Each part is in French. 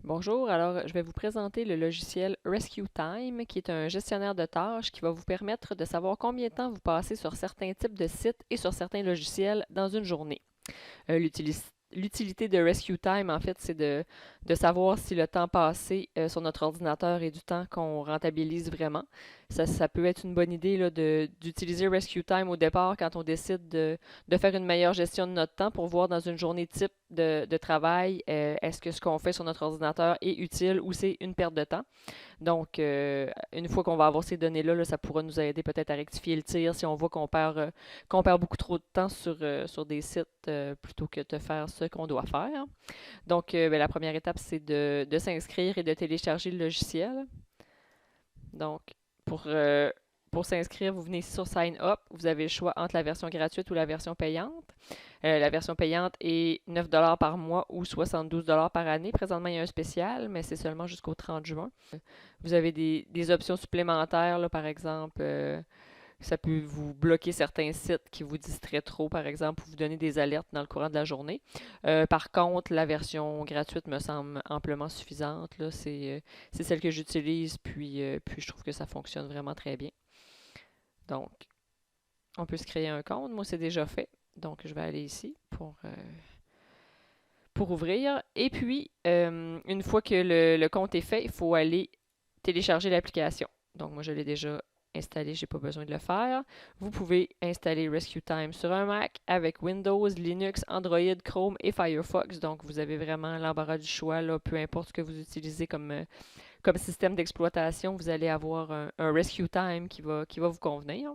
Bonjour, alors je vais vous présenter le logiciel Rescue Time, qui est un gestionnaire de tâches qui va vous permettre de savoir combien de temps vous passez sur certains types de sites et sur certains logiciels dans une journée. L'utilité de Rescue Time, en fait, c'est de savoir si le temps passé sur notre ordinateur est du temps qu'on rentabilise vraiment. Ça peut être une bonne idée là, d'utiliser Rescue Time au départ quand on décide de faire une meilleure gestion de notre temps pour voir dans une journée type de travail, est-ce que ce qu'on fait sur notre ordinateur est utile ou c'est une perte de temps. Donc, une fois qu'on va avoir ces données-là, là, ça pourra nous aider peut-être à rectifier le tir si on voit qu'on perd beaucoup trop de temps sur des sites plutôt que de faire ce qu'on doit faire. Donc, ben, la première étape, c'est de s'inscrire et de télécharger le logiciel. Donc, pour, euh, pour s'inscrire, vous venez ici sur Sign Up. Vous avez le choix entre la version gratuite ou la version payante. La version payante est 9 $ par mois ou 72 $ par année. Présentement, il y a un spécial, mais c'est seulement jusqu'au 30 juin. Vous avez des options supplémentaires, là, par exemple, ça peut vous bloquer certains sites qui vous distraient trop, par exemple, ou vous donner des alertes dans le courant de la journée. Par contre, la version gratuite me semble amplement suffisante. Là. C'est celle que j'utilise, puis je trouve que ça fonctionne vraiment très bien. Donc, on peut se créer un compte. Moi, c'est déjà fait. Donc, je vais aller ici pour ouvrir. Et puis, une fois que le compte est fait, il faut aller télécharger l'application. Donc, moi, je l'ai déjà installé, je n'ai pas besoin de le faire. Vous pouvez installer Rescue Time sur un Mac avec Windows, Linux, Android, Chrome et Firefox. Donc, vous avez vraiment l'embarras du choix, là, peu importe ce que vous utilisez comme système d'exploitation, vous allez avoir un Rescue Time qui va vous convenir.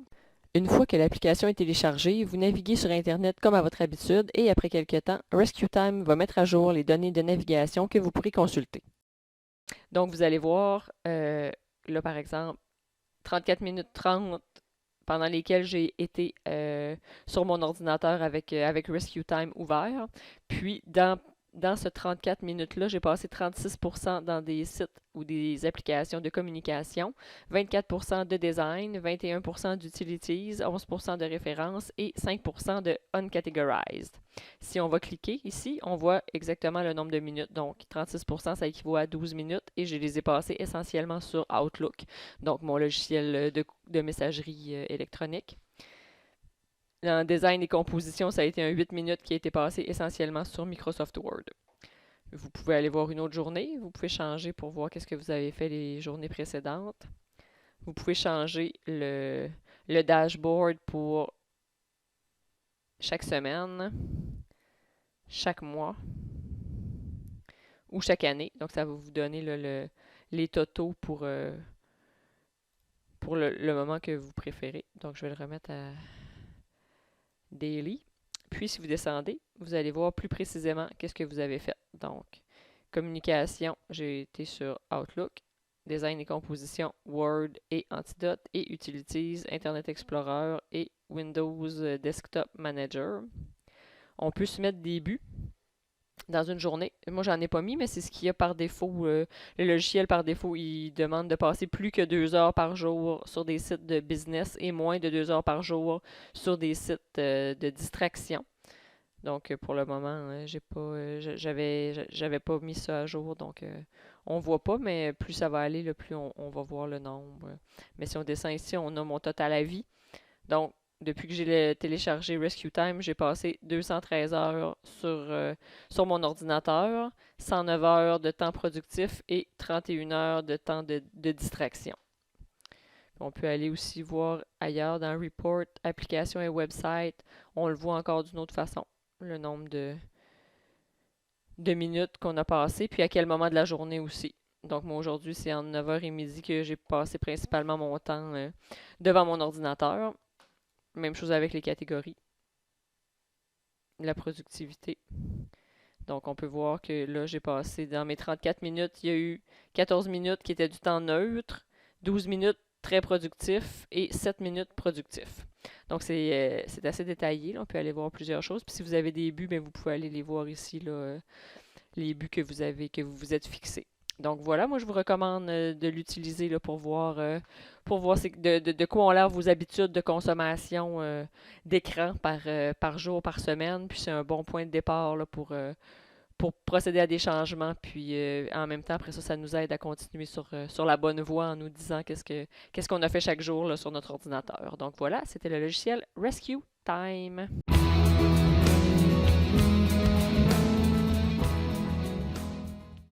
Une fois que l'application est téléchargée, vous naviguez sur Internet comme à votre habitude et après quelques temps, Rescue Time va mettre à jour les données de navigation que vous pourrez consulter. Donc, vous allez voir, là par exemple, 34 minutes 30 pendant lesquelles j'ai été sur mon ordinateur avec Rescue Time ouvert. Puis, dans ce 34 minutes-là, j'ai passé 36% dans des sites ou des applications de communication, 24% de design, 21% d'utilities, 11% de références et 5% de uncategorized. Si on va cliquer ici, on voit exactement le nombre de minutes. Donc, 36%, ça équivaut à 12 minutes et je les ai passés essentiellement sur Outlook, donc mon logiciel de messagerie électronique. En design et composition, ça a été un 8 minutes qui a été passé essentiellement sur Microsoft Word. Vous pouvez aller voir une autre journée. Vous pouvez changer pour voir qu'est-ce que vous avez fait les journées précédentes. Vous pouvez changer le dashboard pour chaque semaine, chaque mois ou chaque année. Donc, ça va vous donner là, les totaux pour le moment que vous préférez. Donc, je vais le remettre à Daily. Puis, si vous descendez, vous allez voir plus précisément qu'est-ce que vous avez fait. Donc, communication, j'ai été sur Outlook. Design et composition, Word et Antidote. Et Utilities, Internet Explorer et Windows Desktop Manager. On peut se mettre des buts dans une journée. Moi, j'en ai pas mis, mais c'est ce qu'il y a par défaut. Le logiciel, par défaut, il demande de passer plus que 2 heures par jour sur des sites de business et moins de 2 heures par jour sur des sites de distraction. Donc, pour le moment, j'ai pas, j'avais pas mis ça à jour, donc on voit pas, mais plus ça va aller, le plus on va voir le nombre. Mais si on descend ici, on a mon total à vie. Donc, depuis que j'ai téléchargé Rescue Time, j'ai passé 213 heures sur mon ordinateur, 109 heures de temps productif et 31 heures de temps de distraction. On peut aller aussi voir ailleurs dans Report, Applications et Websites. On le voit encore d'une autre façon, le nombre de minutes qu'on a passé, puis à quel moment de la journée aussi. Donc moi aujourd'hui, c'est entre 9 h et midi que j'ai passé principalement mon temps devant mon ordinateur. Même chose avec les catégories, la productivité. Donc on peut voir que là, j'ai passé dans mes 34 minutes, il y a eu 14 minutes qui étaient du temps neutre, 12 minutes très productif et 7 minutes productif. Donc c'est assez détaillé, là. On peut aller voir plusieurs choses. Puis si vous avez des buts, bien, vous pouvez aller les voir ici, là, les buts que vous avez, que vous vous êtes fixés. Donc voilà, moi je vous recommande de l'utiliser là, pour voir de quoi ont l'air vos habitudes de consommation d'écran par jour, par semaine. Puis c'est un bon point de départ là, pour procéder à des changements. Puis en même temps, après ça, ça nous aide à continuer sur la bonne voie en nous disant qu'est-ce qu'on a fait chaque jour là, sur notre ordinateur. Donc voilà, c'était le logiciel Rescue Time.